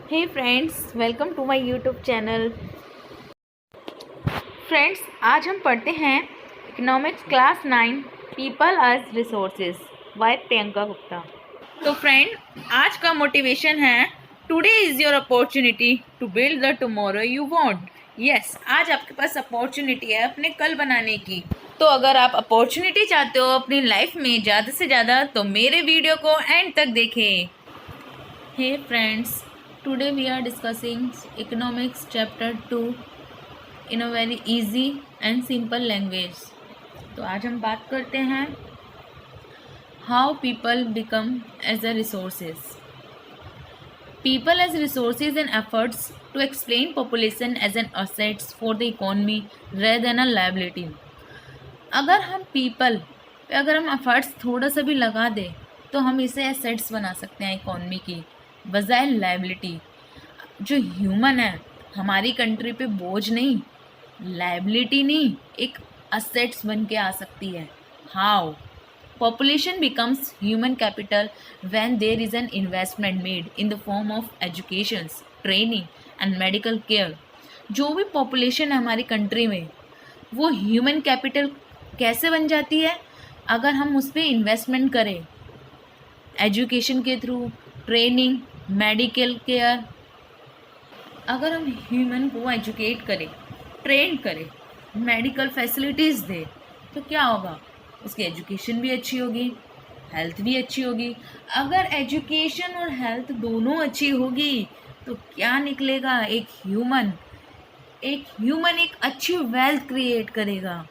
Hey friends, welcome to my YouTube channel. Friends, आज हम पढ़ते हैं economics class 9 people as resources by Priyanka Gupta. तो फ्रेंड, आज का मोटिवेशन है today is your opportunity to build the tomorrow you want. Yes, आज आपके पास अपॉर्चुनिटी है अपने कल बनाने की। तो अगर आप अपॉर्चुनिटी चाहते हो अपनी लाइफ में ज़्यादा से ज़्यादा, तो मेरे वीडियो को एंड तक देखें। Hey friends, today we are discussing economics chapter 2 in a very easy and simple language। तो आज हम बात करते हैं how people become as a resources। People as resources and efforts to explain population as an assets for the economy rather than a liability। अगर हम people पे अगर हम efforts थोड़ा सा भी लगा दें तो हम इसे assets बना सकते हैं इकोनॉमी की, बजाय लाइबिलिटी। जो ह्यूमन है हमारी कंट्री पे बोझ नहीं, लाइबिलिटी नहीं, एक असेट्स बन के आ सकती है। How? Population becomes human capital when there is an investment made in the form of education, training and medical care. जो भी पॉपुलेशन है हमारी कंट्री में, वो ह्यूमन कैपिटल कैसे बन जाती है? अगर हम उस पर इन्वेस्टमेंट करें, एजुकेशन के थ्रू, ट्रेनिंग, मेडिकल केयर। अगर हम ह्यूमन को एजुकेट करें, ट्रेन करें, मेडिकल फैसिलिटीज़ दें, तो क्या होगा? उसकी एजुकेशन भी अच्छी होगी, हेल्थ भी अच्छी होगी। अगर एजुकेशन और हेल्थ दोनों अच्छी होगी तो क्या निकलेगा? एक ह्यूमन एक अच्छी वेल्थ क्रिएट करेगा।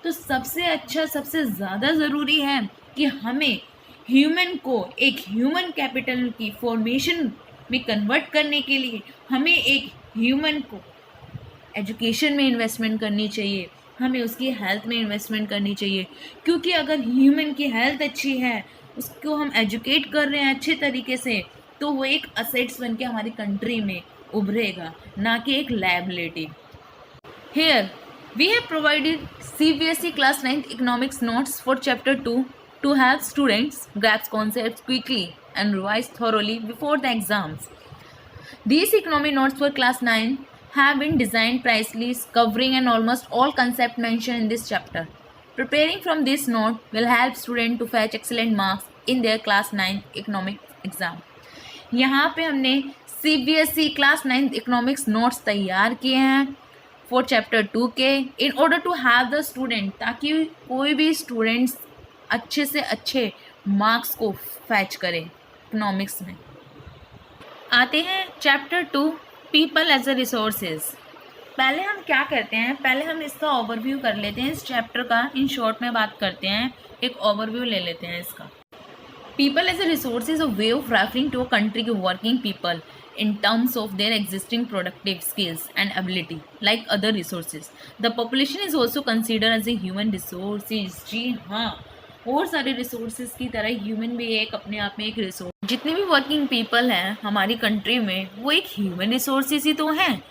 तो सबसे अच्छा, सबसे ज़्यादा ज़रूरी है कि हमें ह्यूमन को एक ह्यूमन कैपिटल की फॉर्मेशन में कन्वर्ट करने के लिए हमें एक ह्यूमन को एजुकेशन में इन्वेस्टमेंट करनी चाहिए, हमें उसकी हेल्थ में इन्वेस्टमेंट करनी चाहिए। क्योंकि अगर ह्यूमन की हेल्थ अच्छी है, उसको हम एजुकेट कर रहे हैं अच्छे तरीके से, तो वो एक असेट्स बन के हमारी कंट्री में उभरेगा, ना कि एक liability. Here we have provided CBSE Class 9th Economics notes for Chapter 2 to help students grasp concepts quickly and revise thoroughly before the exams. These economic notes for Class 9 have been designed precisely, covering and almost all concepts mentioned in this chapter. Preparing from this note will help students to fetch excellent marks in their Class 9 Economics exam. यहाँ पे हमने CBSE Class 9th Economics notes तैयार किए हैं for chapter 2 के, in order to have the student, ताकि कोई भी स्टूडेंट्स अच्छे से अच्छे मार्क्स को फैच करें इकोनॉमिक्स में। आते हैं chapter 2 people as a resources. पहले हम क्या करते हैं, पहले हम इसका ओवरव्यू कर लेते हैं, इस चैप्टर का इन शॉर्ट में बात करते हैं, एक ओवरव्यू ले लेते हैं इसका। People as a resource is a way of referring to a country के working people in terms of their existing productive skills and ability like other resources. The population is also considered as a human resources। जी हाँ, और सारे resources की तरह human भी एक अपने आप में एक रिसोर्स। जितने भी वर्किंग पीपल हैं हमारी कंट्री में, वो एक ह्यूमन रिसोर्सेज ही तो हैं।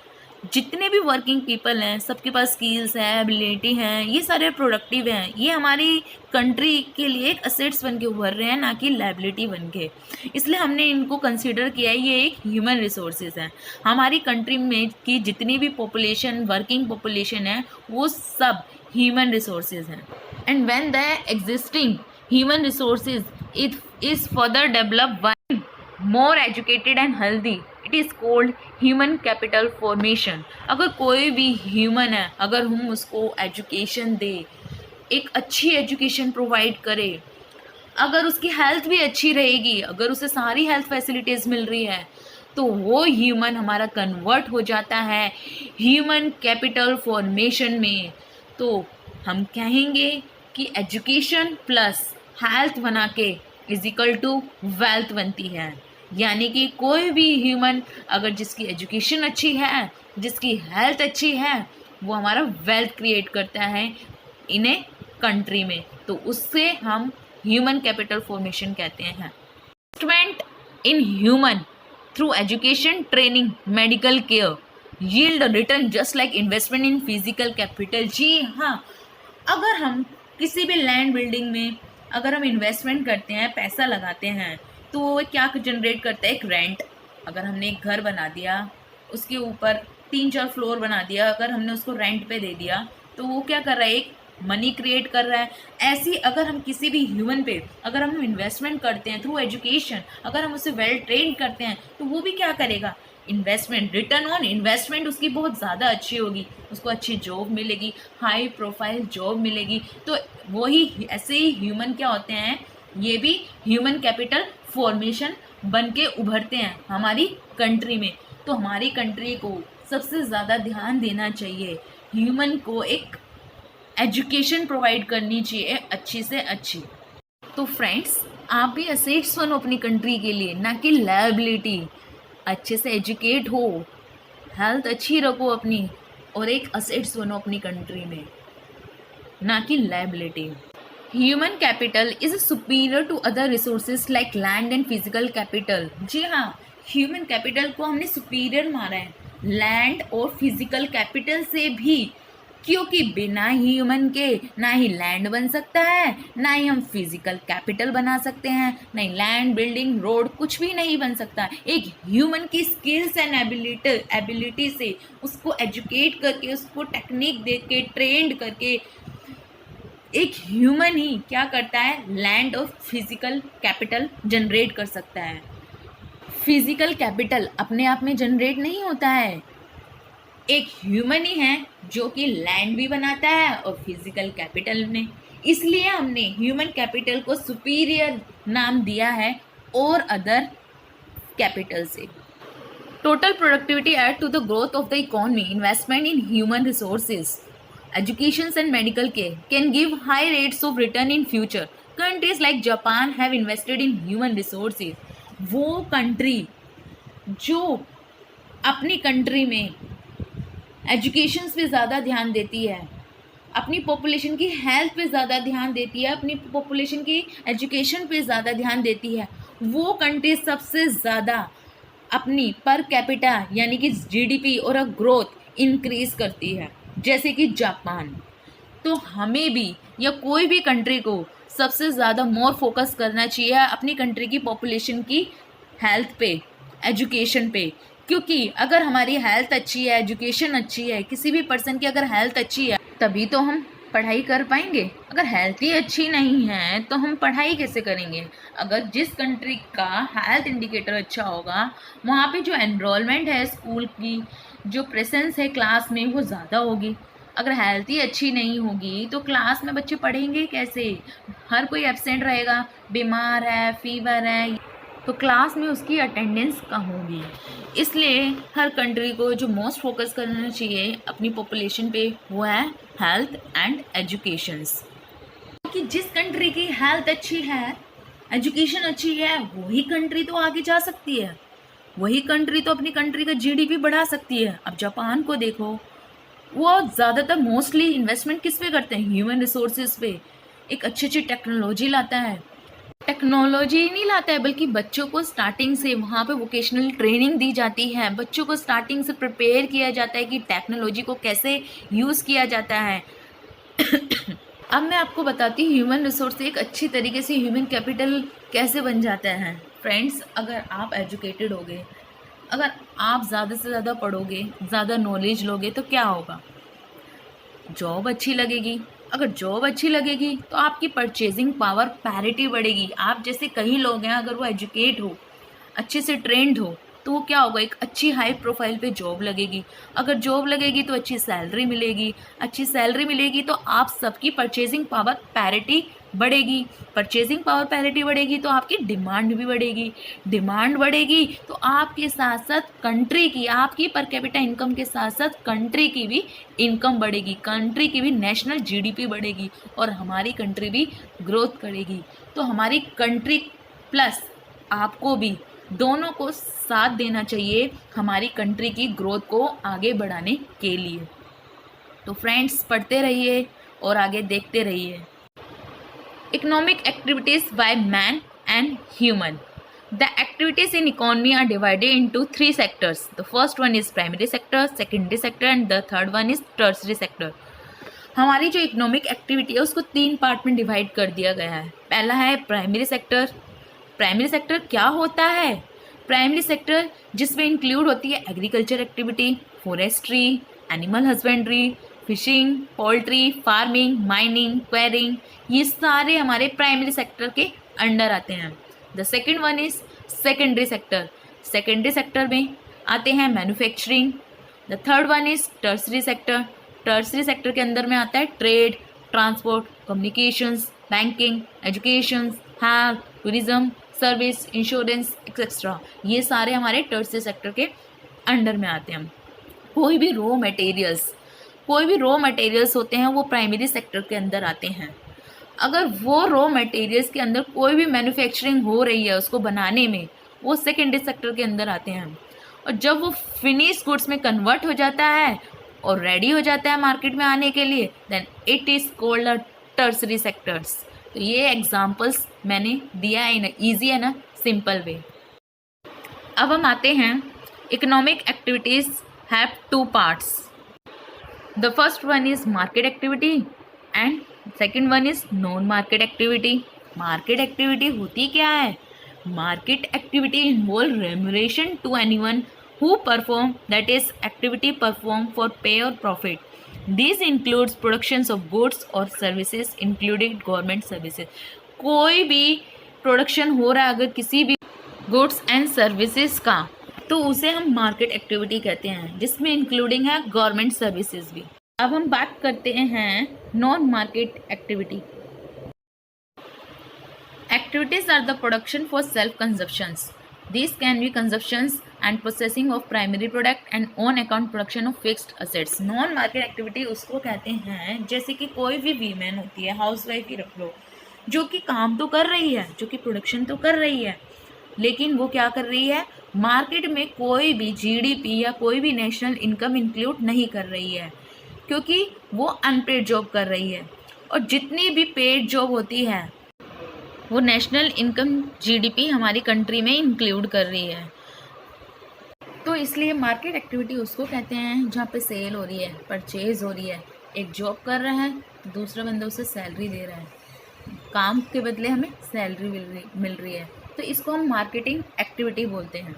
जितने भी वर्किंग पीपल हैं सबके पास स्किल्स हैं, एबिलिटी हैं, ये सारे प्रोडक्टिव हैं, ये हमारी कंट्री के लिए एक असेट्स बन के उभर रहे हैं, ना कि लायबिलिटी बन के। इसलिए हमने इनको कंसीडर किया है, ये एक ह्यूमन रिसोर्सेज हैं। हमारी कंट्री में की जितनी भी पॉपुलेशन, वर्किंग पॉपुलेशन है, वो सब ह्यूमन रिसोर्सेज हैं। And when the existing human resources is further developed by more educated and healthy, it is cold human capital formation. अगर कोई भी ह्यूमन है, अगर हम उसको एजुकेशन दे, एक अच्छी एजुकेशन प्रोवाइड करे, अगर उसकी हेल्थ भी अच्छी रहेगी, अगर उसे सारी हेल्थ फैसिलिटीज़ मिल रही है, तो वो ह्यूमन हमारा कन्वर्ट हो जाता है ह्यूमन कैपिटल फॉर्मेशन में। तो हम कहेंगे कि एजुकेशन प्लस हेल्थ बना के इज इक्वल टू वेल्थ बनती है। यानी कि कोई भी ह्यूमन अगर जिसकी एजुकेशन अच्छी है, जिसकी हेल्थ अच्छी है, वो हमारा वेल्थ क्रिएट करता है इन ए कंट्री में, तो उससे हम ह्यूमन कैपिटल फॉर्मेशन कहते हैं। Investment in human through education, training, medical care yield return just like investment in physical capital. जी हाँ, अगर हम किसी भी लैंड बिल्डिंग में अगर हम इन्वेस्टमेंट करते हैं, पैसा लगाते हैं, तो वो क्या जनरेट करता है? एक रेंट। अगर हमने एक घर बना दिया, उसके ऊपर 3-4 फ्लोर बना दिया, अगर हमने उसको रेंट पे दे दिया, तो वो क्या कर रहा है, एक मनी क्रिएट कर रहा है। ऐसी अगर हम किसी भी ह्यूमन पे अगर हम इन्वेस्टमेंट करते हैं थ्रू एजुकेशन, अगर हम उसे वेल ट्रेन करते हैं, तो वो भी क्या करेगा, इन्वेस्टमेंट, रिटर्न ऑन इन्वेस्टमेंट उसकी बहुत ज़्यादा अच्छी होगी, उसको अच्छी जॉब मिलेगी, हाई प्रोफाइल जॉब मिलेगी। तो वही ऐसे ही ह्यूमन क्या होते हैं, ये भी ह्यूमन कैपिटल फॉर्मेशन बन के उभरते हैं हमारी कंट्री में। तो हमारी कंट्री को सबसे ज़्यादा ध्यान देना चाहिए, ह्यूमन को एक एजुकेशन प्रोवाइड करनी चाहिए अच्छी से अच्छी। तो फ्रेंड्स, आप भी असेट्स बनो अपनी कंट्री के लिए, ना कि लायबिलिटी। अच्छे से एजुकेट हो, हेल्थ अच्छी रखो अपनी, और एक असेट्स बनो अपनी कंट्री में, ना कि liability. Human capital is superior to other resources like land and physical capital. जी हाँ, ह्यूमन कैपिटल को हमने सुपीरियर माना है लैंड और फिजिकल कैपिटल से भी, क्योंकि बिना ह्यूमन के ना ही लैंड बन सकता है, ना ही हम फिजिकल कैपिटल बना सकते हैं, नहीं लैंड, बिल्डिंग, रोड कुछ भी नहीं बन सकता। एक ह्यूमन की स्किल्स एंड एबिलिटी से उसको एजुकेट करके, उसको टेक्निक दे के, ट्रेंड करके एक ह्यूमन ही क्या करता है, लैंड और फिजिकल कैपिटल जनरेट कर सकता है। फिजिकल कैपिटल अपने आप में जनरेट नहीं होता है, एक ह्यूमन ही है जो कि लैंड भी बनाता है और फिजिकल कैपिटल में। इसलिए हमने ह्यूमन कैपिटल को सुपीरियर नाम दिया है और अदर कैपिटल से। Total productivity add to the growth of the economy, investment in human resources, education and medical care can give high rates of return in future. Countries like Japan have invested in human resources. वो country जो अपनी country में education पे ज़्यादा ध्यान देती है, अपनी पॉपुलेशन की हेल्थ पे ज़्यादा ध्यान देती है, अपनी पॉपुलेशन की एजुकेशन पे ज़्यादा ध्यान देती है, वो कंट्री सबसे ज़्यादा अपनी पर कैपिटा यानी कि जीडीपी और ग्रोथ इंक्रीज करती है, जैसे कि जापान। तो हमें भी या कोई भी कंट्री को सबसे ज़्यादा मोर फोकस करना चाहिए अपनी कंट्री की पॉपुलेशन की हेल्थ पे, एजुकेशन पे, क्योंकि अगर हमारी हेल्थ अच्छी है, एजुकेशन अच्छी है, किसी भी पर्सन की अगर हेल्थ अच्छी है तभी तो हम पढ़ाई कर पाएंगे। अगर हेल्थ ही अच्छी नहीं है तो हम पढ़ाई कैसे करेंगे। अगर जिस कंट्री का हेल्थ इंडिकेटर अच्छा होगा, वहाँ पे जो एनरोलमेंट है स्कूल की, जो प्रेजेंस है क्लास में, वो ज़्यादा होगी। अगर हेल्थ ही अच्छी नहीं होगी तो क्लास में बच्चे पढ़ेंगे कैसे, हर कोई एब्सेंट रहेगा, बीमार है, फीवर है, तो क्लास में उसकी अटेंडेंस कम होगी। इसलिए हर कंट्री को जो मोस्ट फोकस करना चाहिए अपनी पॉपुलेशन पे वो है हेल्थ एंड एजुकेशंस। क्योंकि जिस कंट्री की हेल्थ अच्छी है, एजुकेशन अच्छी है, वही कंट्री तो आगे जा सकती है, वही कंट्री तो अपनी कंट्री का जीडीपी बढ़ा सकती है। अब जापान को देखो, वो ज़्यादातर मोस्टली इन्वेस्टमेंट किस पे करते हैं, ह्यूमन रिसोर्सेज पे। एक अच्छी अच्छी टेक्नोलॉजी लाता है, टेक्नोलॉजी नहीं लाता है बल्कि बच्चों को स्टार्टिंग से वहाँ पे वोकेशनल ट्रेनिंग दी जाती है, बच्चों को स्टार्टिंग से प्रिपेयर किया जाता है कि टेक्नोलॉजी को कैसे यूज़ किया जाता है। अब मैं आपको बताती हूँ ह्यूमन रिसोर्स से एक अच्छी तरीके से ह्यूमन कैपिटल कैसे बन जाता है। फ्रेंड्स, अगर आप एजुकेटेड होगे, अगर आप ज़्यादा से ज़्यादा पढ़ोगे, ज़्यादा नॉलेज लोगे, तो क्या होगा, जॉब अच्छी लगेगी। अगर जॉब अच्छी लगेगी तो आपकी परचेजिंग पावर पैरिटी बढ़ेगी। आप जैसे कई लोग हैं, अगर वो एजुकेट हो, अच्छे से ट्रेंड हो, तो वो क्या होगा, एक अच्छी हाई प्रोफाइल पे जॉब लगेगी। अगर जॉब लगेगी तो अच्छी सैलरी मिलेगी, अच्छी सैलरी मिलेगी तो आप सबकी परचेजिंग पावर पैरिटी बढ़ेगी। परचेजिंग पावर पैरिटी बढ़ेगी तो आपकी डिमांड भी बढ़ेगी, डिमांड बढ़ेगी तो आपके साथ साथ कंट्री की, आपकी पर कैपिटा इनकम के साथ साथ कंट्री की भी इनकम बढ़ेगी, कंट्री की भी नेशनल जीडीपी बढ़ेगी और हमारी कंट्री भी ग्रोथ करेगी। तो हमारी कंट्री प्लस आपको भी दोनों को साथ देना चाहिए हमारी कंट्री की ग्रोथ को आगे बढ़ाने के लिए। तो फ्रेंड्स, पढ़ते रहिए और आगे देखते रहिए। Economic activities by man and human. The activities in economy are divided into 3 sectors. The first one is primary sector, secondary sector and the third one is tertiary sector. हमारी जो इकोनॉमिक एक्टिविटी है उसको 3 part में divide कर दिया गया है। पहला है प्राइमरी सेक्टर। प्राइमरी सेक्टर क्या होता है? प्राइमरी सेक्टर जिसमें इंक्लूड होती है agriculture activity, forestry, animal husbandry, fishing, poultry, farming, mining, quarrying, ये सारे हमारे प्राइमरी सेक्टर के अंडर आते हैं। The second one is secondary sector. Secondary sector में आते हैं manufacturing. The third one is tertiary sector. Tertiary sector के अंदर में आता है trade, transport, communications, banking, education, health, tourism, service, insurance etcetera, ये सारे हमारे टर्सरी सेक्टर के अंडर में आते हैं। कोई भी रॉ मटेरियल्स होते हैं वो प्राइमरी सेक्टर के अंदर आते हैं। अगर वो रॉ मटेरियल्स के अंदर कोई भी मैन्युफैक्चरिंग हो रही है उसको बनाने में, वो सेकेंडरी सेक्टर के अंदर आते हैं। और जब वो फिनिश गुड्स में कन्वर्ट हो जाता है और रेडी हो जाता है मार्केट में आने के लिए, then it is called a tertiary sectors. तो ये एग्जांपल्स मैंने दिया है, ईजी है ना, सिंपल वे। अब हम आते हैं economic activities have two parts. The first one is market activity and second one is non market activity. Market activity होती क्या है? Market activity involve remuneration to anyone who perform, that is activity performed for pay or profit. This includes productions of goods or services including government services. कोई भी production हो रहा है अगर किसी भी गुड्स एंड सर्विसेज का, तो उसे हम मार्केट एक्टिविटी कहते हैं, जिसमें इंक्लूडिंग है गवर्नमेंट सर्विसेज भी। अब हम बात करते हैं non market activity. Activities are the production for self-consumptions. These can be consumptions and processing of primary product and on-account production of fixed assets. Non-market activity उसको कहते हैं जैसे कि कोई भी वीमेन होती है, हाउस वाइफ ही रख लो, जो कि काम तो कर रही है, जो कि प्रोडक्शन तो कर रही है, लेकिन वो क्या कर रही है, मार्केट में कोई भी जीडीपी या कोई भी नेशनल इनकम इंक्लूड नहीं कर रही है, क्योंकि वो अनपेड जॉब कर रही है। और जितनी भी पेड जॉब होती है वो नेशनल इनकम जीडीपी हमारी कंट्री में इंक्लूड कर रही है। तो इसलिए मार्केट एक्टिविटी उसको कहते हैं जहाँ पे सेल हो रही है, परचेज हो रही है, एक जॉब कर रहा है तो दूसरा बंदा उसे सैलरी दे रहा है, काम के बदले हमें सैलरी मिल रही है, तो इसको हम मार्केटिंग एक्टिविटी बोलते हैं।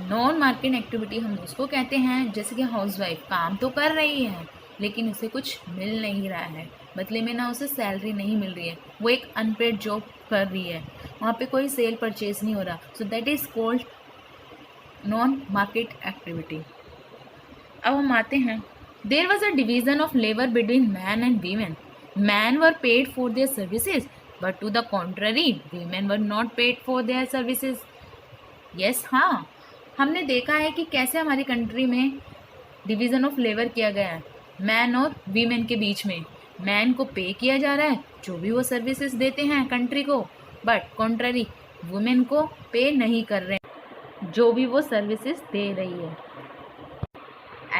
नॉन मार्केट एक्टिविटी हम उसको कहते हैं जैसे कि हाउसवाइफ काम तो कर रही है लेकिन उसे कुछ मिल नहीं रहा है, बदले में ना उसे सैलरी नहीं मिल रही है, वो एक अनपेड जॉब कर रही है, वहाँ पे कोई सेल परचेज नहीं हो रहा, so that is called non market activity. अब हम आते हैं, there was a division of labour between man and women. Man were paid for their services but to the contrary women were not paid for their services. Yes, हाँ, हमने देखा है कि कैसे हमारी कंट्री में डिवीज़न ऑफ लेबर किया गया है, मैन और वीमेन के बीच में। मैन को पे किया जा रहा है जो भी वो सर्विसेज देते हैं कंट्री को, बट कॉन्ट्ररी वुमेन को पे नहीं कर रहे हैं जो भी वो सर्विसेज दे रही है।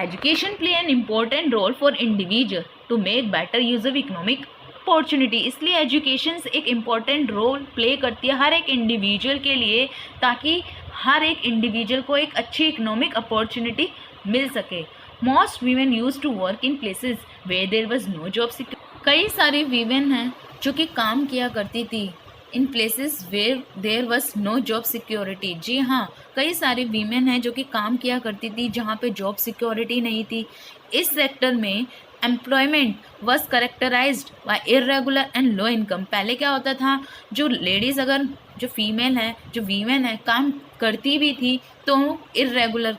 Education play an important role for individual to make better use of economic opportunity. इसलिए एजुकेशन एक इम्पॉर्टेंट रोल प्ले करती है हर एक इंडिविजुअल के लिए, ताकि हर एक इंडिविजुअल को एक अच्छी इकोनॉमिक अपॉर्चुनिटी मिल सके। Most women use to work in places where there was no job security. कई सारी वीमेन हैं जो कि काम किया करती थी in places where there was no job security. जी हाँ, कई सारी वीमेन हैं जो कि काम किया करती थी जहाँ पे जॉब सिक्योरिटी नहीं थी। इस सेक्टर में employment was characterised by irregular and low income. पहले क्या होता था, जो लेडीज़ अगर जो फीमेल है, जो वीमेन है, काम करती भी थी तो इरेगुलर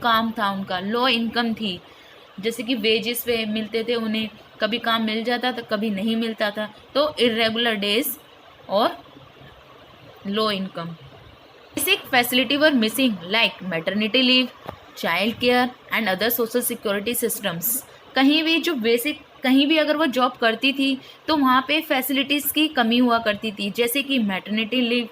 काम था उनका, लो इनकम थी, जैसे कि वेजेस पे मिलते थे उन्हें, कभी काम मिल जाता था कभी नहीं मिलता था, तो इरेगुलर डेज और low income. Basic facility were missing like maternity leave, child care and other social security systems. कहीं भी जो बेसिक, कहीं भी अगर वो जॉब करती थी तो वहाँ पे फैसिलिटीज़ की कमी हुआ करती थी, जैसे कि maternity leave,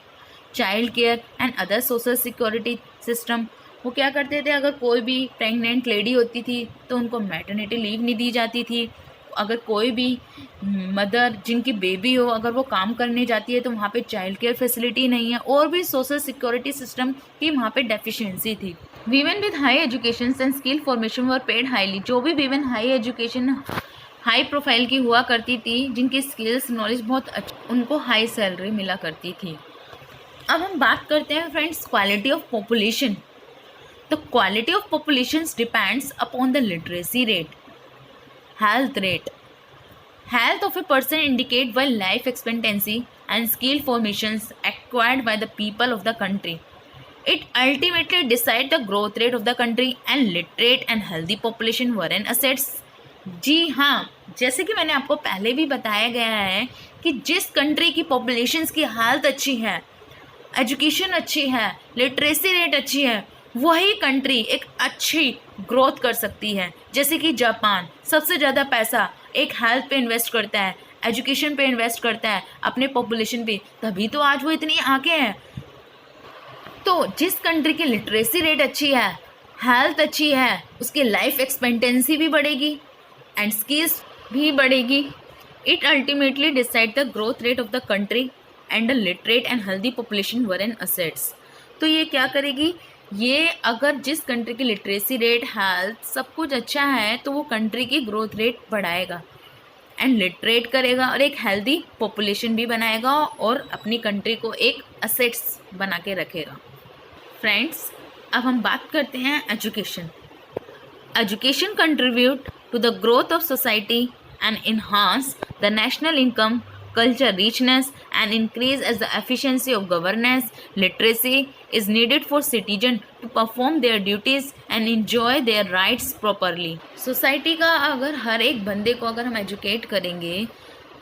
child care and other social security system. वो क्या करते थे, अगर कोई भी प्रेग्नेंट लेडी होती थी तो उनको मैटरनिटी लीव नहीं दी जाती थी। अगर कोई भी मदर जिनकी बेबी हो, अगर वो काम करने जाती है तो वहाँ पे चाइल्ड केयर फैसिलिटी नहीं है, और भी सोशल सिक्योरिटी सिस्टम की वहाँ पे डेफिशिएंसी थी। Women with high education and skill formation were paid highly. जो भी women high education, high profile की हुआ करती थी, जिनकी स्किल्स नॉलेज बहुत अच्छी, उनको हाई सैलरी मिला करती थी। अब हम बात करते हैं friends quality of population. The quality of population depends upon the literacy rate, health rate. Health of a person indicate by life expectancy and skill formations acquired by the people of the country. It ultimately decides the growth rate of the country and literate and healthy population wherein assets. जी हाँ, जैसे कि मैंने आपको पहले भी बताया गया है कि जिस कंट्री की पॉपुलेशंस की हालत अच्छी है, एजुकेशन अच्छी है, लिटरेसी रेट अच्छी है, वही कंट्री एक अच्छी ग्रोथ कर सकती है। जैसे कि जापान सबसे ज़्यादा पैसा एक हेल्थ पे इन्वेस्ट करता है, एजुकेशन पे इन्वेस्ट करता है, अपने पॉपुलेशन पे, तभी तो आज वो इतनी आगे है। तो जिस कंट्री की लिटरेसी रेट अच्छी है, हेल्थ अच्छी है, उसकी लाइफ एक्सपेक्टेंसी भी बढ़ेगी एंड स्किल्स भी बढ़ेगी। It ultimately decide the growth rate of the country and the literate and healthy population were N assets. तो ये क्या करेगी, ये अगर जिस कंट्री की लिटरेसी रेट, हेल्थ सब कुछ अच्छा है तो वो कंट्री की ग्रोथ रेट बढ़ाएगा एंड लिटरेट करेगा और एक हेल्दी पॉपुलेशन भी बनाएगा और अपनी कंट्री को एक असेट्स बना के रखेगा। फ्रेंड्स, अब हम बात करते हैं education. Education contribute to the growth of society and enhance the national income, culture richness and increase as the efficiency of governance. Literacy is needed for citizens to perform their duties and enjoy their rights properly. Society का अगर हर एक बंदे को अगर हम educate करेंगे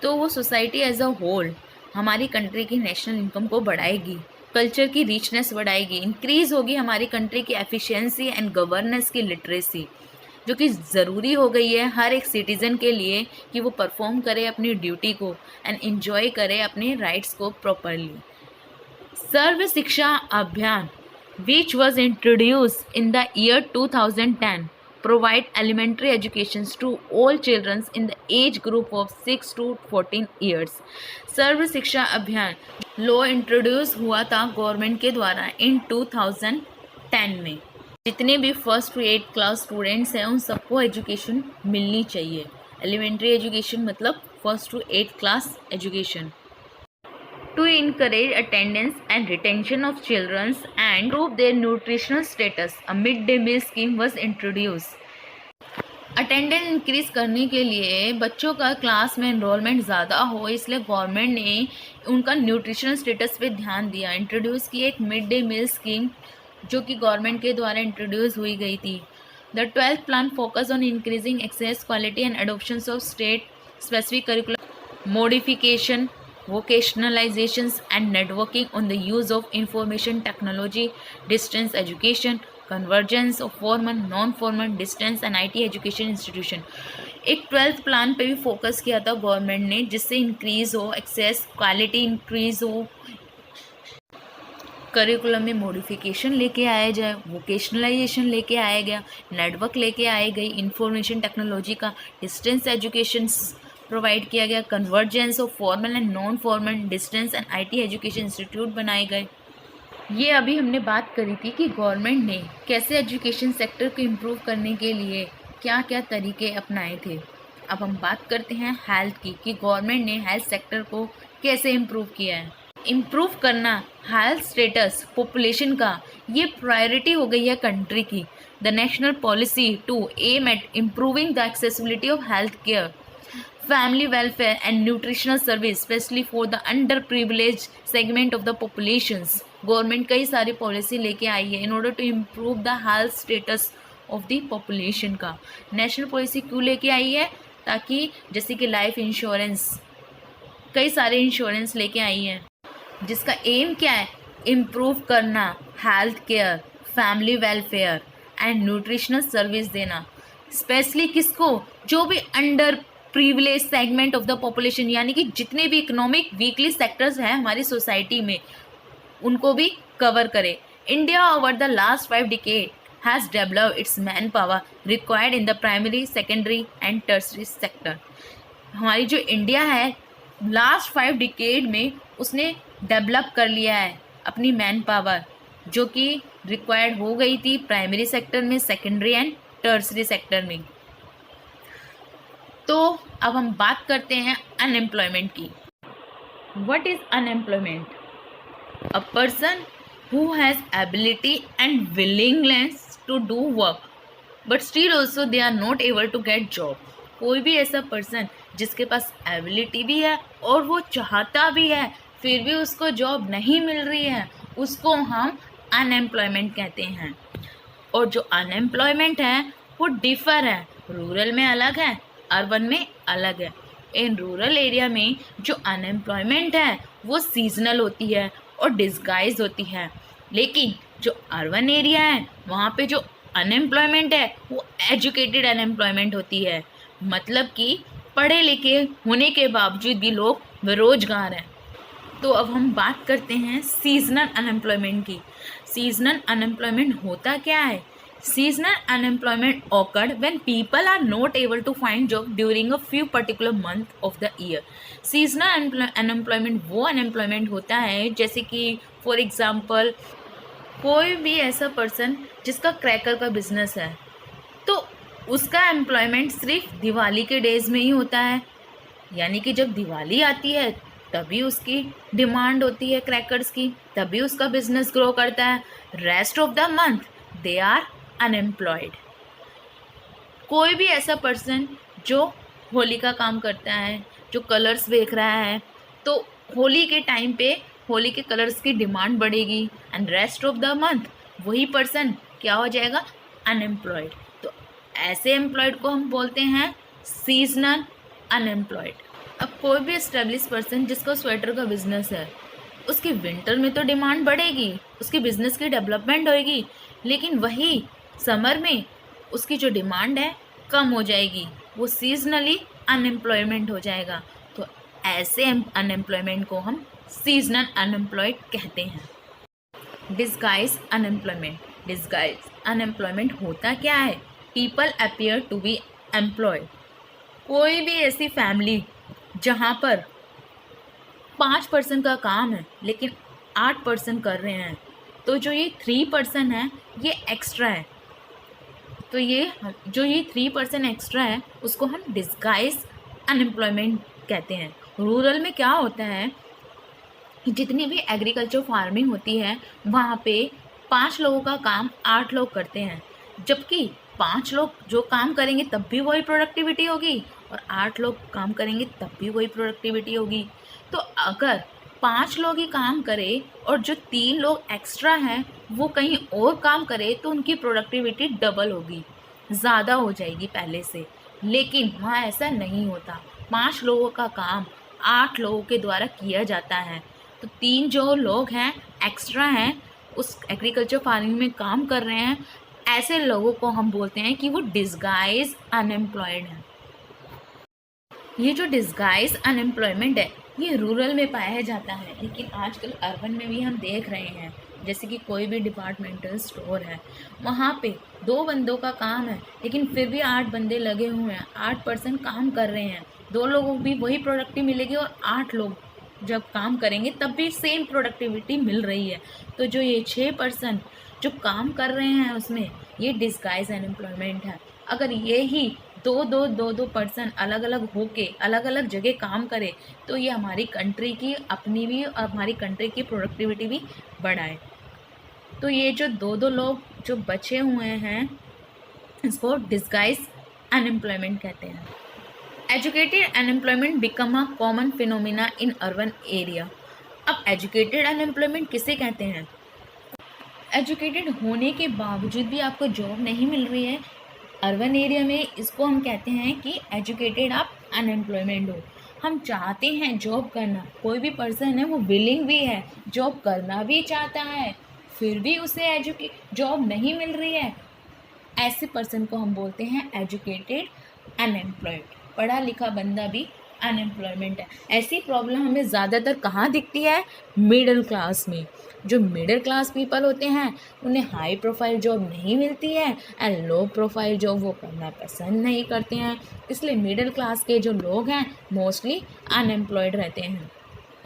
तो वो सोसाइटी एज अ होल हमारी कंट्री की नेशनल इनकम को बढ़ाएगी, कल्चर की रिचनेस बढ़ाएगी, इंक्रीज होगी हमारी कंट्री की एफिशिएंसी एंड गवर्नेंस की लिटरेसी, जो कि ज़रूरी हो गई है हर एक सिटीज़न के लिए कि वो परफॉर्म करे अपनी ड्यूटी को एंड इन्जॉय करे अपने राइट्स को properly. Sarva Shiksha Abhiyan which was introduce in the year 2010 provide elementary education to all childrens in the age group of 6 to 14 years. Sarva Shiksha Abhiyan law introduce हुआ था गवर्नमेंट के द्वारा इन 2010 में। जितने भी 1st to 8th class students हैं उन सबको एजुकेशन मिलनी चाहिए। एलिमेंट्री एजुकेशन मतलब 1st to 8th class education. To encourage attendance and retention of childrens and improve their nutritional status, a mid day meal scheme was introduce. Attendance increase करने के लिए बच्चों का क्लास में एनरोलमेंट ज़्यादा हो, इसलिए गवर्नमेंट ने उनका न्यूट्रिशनल स्टेटस पे ध्यान दिया, इंट्रोड्यूस की एक मिड डे मील स्कीम जो कि गवर्नमेंट के द्वारा इंट्रोड्यूस हुई गई थी। The 12th plan focus on increasing access, quality and adoption of state specific curriculum modification, vocationalisations and networking on the use of information technology, distance education, convergence of formal, non formal, distance and IT education institution. एक 12th plan पे भी focus किया था government ने, जिससे increase हो access, quality increase हो, curriculum में मॉडिफिकेशन लेके आया जाए, वोकेशनलाइजेशन लेके आया गया, नेटवर्क लेके आए गई, इंफॉर्मेशन टेक्नोलॉजी का, डिस्टेंस एजुकेशन प्रोवाइड किया गया, convergence of formal and non formal, distance and IT education institute बनाए गए। ये अभी हमने बात करी थी कि गवर्नमेंट ने कैसे एजुकेशन सेक्टर को इम्प्रूव करने के लिए क्या क्या तरीके अपनाए थे। अब हम बात करते हैं हेल्थ की कि गवर्नमेंट ने हेल्थ सेक्टर को कैसे इम्प्रूव किया है। इम्प्रूव करना हेल्थ स्टेटस पॉपुलेशन का ये प्रायोरिटी हो गई है कंट्री की। The national policy to aim at improving the accessibility of health care, family welfare and nutritional service specially for the under privilege segment of the populations. Government कई सारी policy लेके आई है in order to improve the health status of the population का। National policy क्यों लेके आई है, ताकि जैसे कि लाइफ इंश्योरेंस, कई सारे इंश्योरेंस लेके आई है जिसका एम क्या है, इम्प्रूव करना health care, family welfare and nutritional service देना, स्पेशली किसको, जो भी under privilege segment of the population, यानी कि जितने भी इकोनॉमिक वीकली सेक्टर्स हैं हमारी सोसाइटी में उनको भी कवर करे। India over the last 5 decades has developed it's man power required in the primary, secondary and tertiary sector. हमारी जो इंडिया है लास्ट 5 decade में उसने डेवलप कर लिया है अपनी मैन पावर, जो कि रिक्वायर्ड हो गई थी प्राइमरी सेक्टर में, सेकेंडरी एंड टर्सरी सेक्टर में। तो अब हम बात करते हैं अनएम्प्लॉयमेंट की। What is unemployment? A person who has ability and willingness to do work but still also they are not able to get job. कोई भी ऐसा पर्सन जिसके पास एबिलिटी भी है और वो चाहता भी है फिर भी उसको जॉब नहीं मिल रही है, उसको हम अनएम्प्लॉयमेंट कहते हैं। और जो अनएम्प्लॉयमेंट है वो डिफ़र है, रूरल में अलग है, अर्बन में अलग है। इन रूरल एरिया में जो अनएम्प्लॉयमेंट है वो सीजनल होती है और डिस्गाइज होती है, लेकिन जो अर्बन एरिया है वहाँ पे जो अनएम्प्लॉयमेंट है वो एजुकेटेड अनएम्प्लॉयमेंट होती है, मतलब कि पढ़े लिखे होने के बावजूद भी लोग बेरोजगार हैं। तो अब हम बात करते हैं सीजनल अनएम्प्लॉयमेंट की। सीजनल अनएम्प्लॉयमेंट होता क्या है? Seasonal unemployment occurred when people are not able to find job during a few particular month of the year. Seasonal unemployment वो unemployment होता है जैसे कि फॉर एग्जांपल कोई भी ऐसा पर्सन जिसका क्रैकर का बिजनेस है तो उसका एम्प्लॉयमेंट सिर्फ दिवाली के डेज में ही होता है, यानी कि जब दिवाली आती है तभी उसकी डिमांड होती है क्रैकर्स की, तभी उसका बिजनेस ग्रो करता है। Rest of the month they are unemployed. कोई भी ऐसा पर्सन जो होली का काम करता है, जो कलर्स बेच रहा है, तो होली के टाइम पे होली के कलर्स की डिमांड बढ़ेगी and rest of the month वही पर्सन क्या हो जाएगा? अनएम्प्लॉयड। तो ऐसे एम्प्लॉयड को हम बोलते हैं सीजनल अनएम्प्लॉयड। अब कोई भी एस्टेब्लिश पर्सन जिसका स्वेटर का बिजनेस है, उसकी विंटर में तो डिमांड बढ़ेगी, उसकी बिजनेस की डेवलपमेंट होएगी, लेकिन वही समर में उसकी जो डिमांड है कम हो जाएगी, वो सीजनली अनएम्प्लॉयमेंट हो जाएगा। तो ऐसे अनएम्प्लॉयमेंट को हम सीजनल अनएम्प्लॉयड कहते हैं। Disguise unemployment. डिस्गाइज अनएम्प्लॉयमेंट होता क्या है? People appear to be employed. कोई भी ऐसी फैमिली जहाँ पर 5 पर्सन का काम है लेकिन 8 पर्सन कर रहे हैं, तो जो ये 3 पर्सन है ये एक्स्ट्रा है, तो ये 3 पर्सन एक्स्ट्रा है उसको हम डिस्गाइज अनएम्प्लॉयमेंट कहते हैं। रूरल में क्या होता है कि जितनी भी एग्रीकल्चर फार्मिंग होती है वहाँ पे 5 लोगों का काम 8 लोग करते हैं, जबकि 5 लोग जो काम करेंगे तब भी वही प्रोडक्टिविटी होगी और 8 लोग काम करेंगे तब भी वही प्रोडक्टिविटी होगी। तो अगर 5 लोग ही काम करें और जो 3 लोग एक्स्ट्रा हैं वो कहीं और काम करें तो उनकी प्रोडक्टिविटी डबल होगी, ज़्यादा हो जाएगी पहले से। लेकिन वहाँ ऐसा नहीं होता, 5 लोगों का काम 8 लोगों के द्वारा किया जाता है। तो 3 जो लोग हैं एक्स्ट्रा हैं उस एग्रीकल्चर फार्मिंग में काम कर रहे हैं, ऐसे लोगों को हम बोलते हैं कि वो डिस्गाइज अनएम्प्लॉयड हैं। ये जो डिस्गाइज अनएम्प्लॉयमेंट है ये रूरल में पाया जाता है, लेकिन आजकल अर्बन में भी हम देख रहे हैं। जैसे कि कोई भी डिपार्टमेंटल स्टोर है, वहाँ पे 2 बंदों का काम है लेकिन फिर भी 8 बंदे लगे हुए हैं, 8 पर्सन काम कर रहे हैं। 2 लोगों को भी वही प्रोडक्टिविटी मिलेगी और 8 लोग जब काम करेंगे तब भी सेम प्रोडक्टिविटी मिल रही है। तो जो ये 6 पर्सन जो काम कर रहे हैं उसमें ये डिस्गाइज अनएम्प्लॉयमेंट है। अगर ये ही दो पर्सन अलग अलग होके अलग अलग जगह काम करे तो ये हमारी कंट्री की अपनी भी और हमारी कंट्री की प्रोडक्टिविटी भी बढ़ाए। तो ये जो दो लोग जो बचे हुए हैं इसको डिस्गाइज अनएम्प्लॉयमेंट कहते हैं। Educated unemployment become a common phenomena in urban area. अब एजुकेटेड अनएम्प्लॉयमेंट किसे कहते हैं? एजुकेटेड होने के बावजूद भी आपको जॉब नहीं मिल रही है, अर्बन एरिया में इसको हम कहते हैं कि एजुकेटेड आप अनएम्प्लॉयमेंट हो। हम चाहते हैं जॉब करना, कोई भी पर्सन है वो विलिंग भी है, जॉब करना भी चाहता है, फिर भी उसे जॉब नहीं मिल रही है, ऐसे पर्सन को हम बोलते हैं एजुकेटेड अनएम्प्लॉयड। पढ़ा लिखा बंदा भी अनएम्प्लॉयमेंट है। ऐसी प्रॉब्लम हमें ज़्यादातर कहाँ दिखती है? मिडिल क्लास में। जो मिडिल क्लास पीपल होते हैं उन्हें हाई प्रोफाइल जॉब नहीं मिलती है एंड लो प्रोफाइल जॉब वो करना पसंद नहीं करते हैं, इसलिए मिडिल क्लास के जो लोग हैं मोस्टली अनएम्प्लॉयड रहते हैं।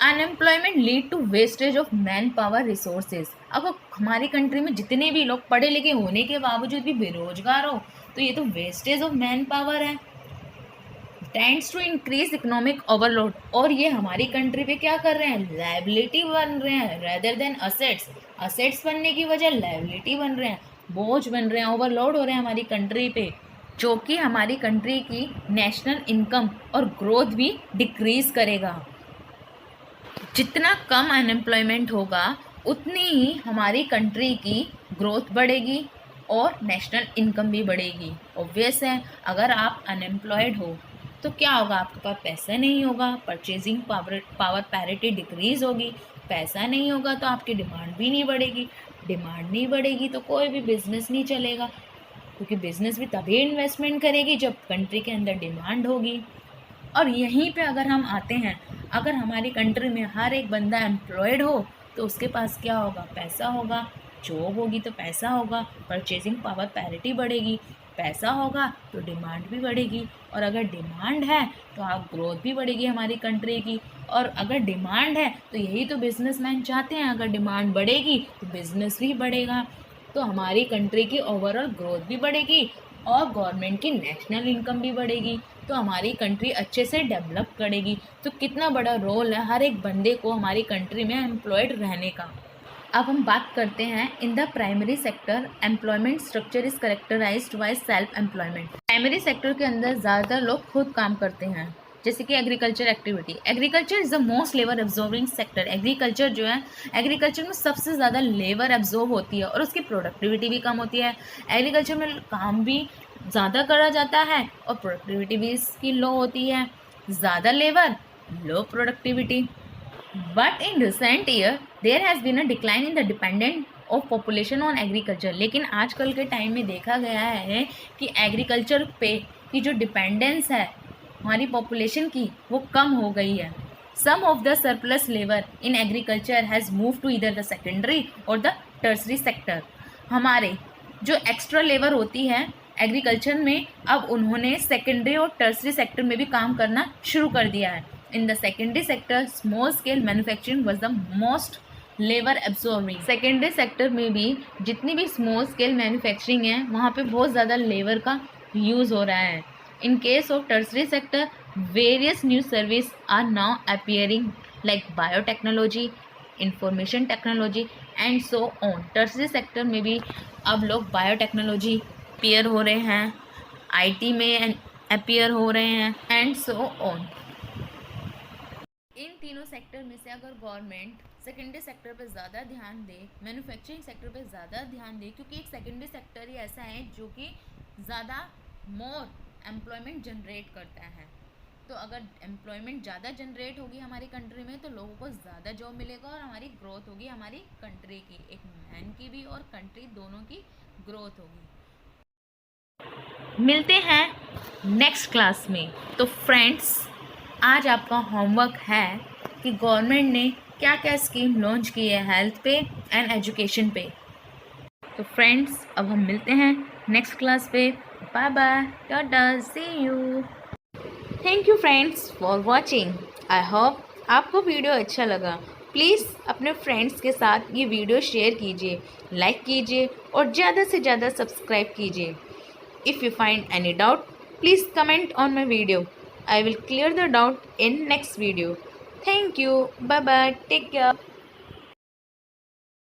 Unemployment lead to wastage of man power resources. अब हमारी कंट्री में जितने भी लोग पढ़े लिखे होने के बावजूद भी बेरोजगार हो तो ये तो वेस्टेज ऑफ मैन पावर है। Tends to increase economic overload, और ये हमारी कंट्री पे क्या कर रहे हैं, लायबिलिटी बन रहे हैं रेदर देन असेट्स। असेट्स बनने की वजह लायबिलिटी बन रहे हैं, बोझ बन रहे हैं, ओवरलोड हो रहे हैं हमारी कंट्री पे, जो कि हमारी कंट्री की नेशनल इनकम और ग्रोथ भी डिक्रीज करेगा। जितना कम अनएम्प्लॉयमेंट होगा उतनी ही हमारी कंट्री की ग्रोथ बढ़ेगी और नेशनल इनकम भी बढ़ेगी। ऑब्वियस है, अगर आप अनएम्प्लॉयड हो तो क्या होगा, आपके पास पैसा नहीं होगा, परचेजिंग पावर पैरिटी डिक्रीज होगी, पैसा नहीं होगा तो आपकी डिमांड भी नहीं बढ़ेगी, डिमांड नहीं बढ़ेगी तो कोई भी बिजनेस नहीं चलेगा, क्योंकि बिजनेस भी तभी इन्वेस्टमेंट करेगी जब कंट्री के अंदर डिमांड होगी। और यहीं पे अगर हम आते हैं, अगर हमारी कंट्री में हर एक बंदा एम्प्लॉयड हो तो उसके पास क्या होगा, पैसा होगा, जॉब होगी तो पैसा होगा, परचेजिंग पावर पैरिटी बढ़ेगी, पैसा होगा तो डिमांड भी बढ़ेगी, और अगर डिमांड है तो आप ग्रोथ भी बढ़ेगी हमारी कंट्री की। और अगर डिमांड है तो यही तो बिजनेसमैन चाहते हैं, अगर डिमांड बढ़ेगी तो बिजनेस भी बढ़ेगा, तो हमारी कंट्री की ओवरऑल ग्रोथ भी बढ़ेगी और गवर्नमेंट की नेशनल इनकम भी बढ़ेगी, तो हमारी कंट्री अच्छे से डेवलप करेगी। तो कितना बड़ा रोल है हर एक बंदे को हमारी कंट्री में एम्प्लॉयड रहने का। अब हम बात करते हैं, in the primary sector employment structure is characterised by self employment. Primary sector के अंदर ज़्यादातर लोग खुद काम करते हैं, जैसे कि agriculture activity. Agriculture is the most labour absorbing sector. Agriculture जो है, एग्रीकल्चर में सबसे ज़्यादा लेबर एब्जॉर्ब होती है और उसकी प्रोडक्टिविटी भी कम होती है। एग्रीकल्चर में काम भी ज़्यादा करा जाता है और प्रोडक्टिविटी भी इसकी लो होती है, ज़्यादा labour low productivity. But in recent year there has been a decline in the dependent of population on agriculture. लेकिन आजकल के टाइम में देखा गया है कि एग्रीकल्चर पे की जो डिपेंडेंस है हमारी पॉपुलेशन की वो कम हो गई है। Some of the surplus labour in agriculture has move to either the secondary or the tertiary sector. हमारे जो एक्स्ट्रा लेबर होती है एग्रीकल्चर में, अब उन्होंने सेकेंडरी और टर्सरी सेक्टर में भी काम करना शुरू कर दिया है। In the secondary sector small scale manufacturing was the most labour absorbing. Secondary sector में भी जितनी भी स्मॉल स्केल मैन्युफैक्चरिंग है वहाँ पे बहुत ज़्यादा लेबर का यूज़ हो रहा है। In case of tertiary sector various new service are now appearing like biotechnology, information technology and so on. Tertiary sector में भी अब लोग बायोटेक्नोलॉजी अपीयर हो रहे हैं, आईटी में अपीयर हो रहे हैं एंड सो ऑन। इन तीनों सेक्टर में से अगर गवर्नमेंट सेकेंडरी सेक्टर पे ज़्यादा ध्यान दे, मैन्युफैक्चरिंग सेक्टर पे ज़्यादा ध्यान दे, क्योंकि एक सेकेंडरी सेक्टर ही ऐसा है जो कि ज़्यादा मोर एम्प्लॉयमेंट जनरेट करता है। तो अगर एम्प्लॉयमेंट ज़्यादा जनरेट होगी हमारी कंट्री में तो लोगों को ज़्यादा जॉब मिलेगा और हमारी ग्रोथ होगी, हमारी कंट्री की, एक मैन की भी और कंट्री दोनों की ग्रोथ होगी। मिलते हैं नेक्स्ट क्लास में। तो फ्रेंड्स, आज आपका होमवर्क है कि गवर्नमेंट ने क्या क्या स्कीम लॉन्च की है हेल्थ पे एंड एजुकेशन पे। तो फ्रेंड्स, अब हम मिलते हैं नेक्स्ट क्लास पे। Bye bye, tata, see you. Thank you friends for watching. I hope आपको वीडियो अच्छा लगा। प्लीज़ अपने फ्रेंड्स के साथ ये वीडियो शेयर कीजिए, लाइक कीजिए और ज़्यादा से ज़्यादा सब्सक्राइब कीजिए। If you find any doubt, please comment on my video. I will clear the doubt in next video. Thank you. Bye bye. Take care.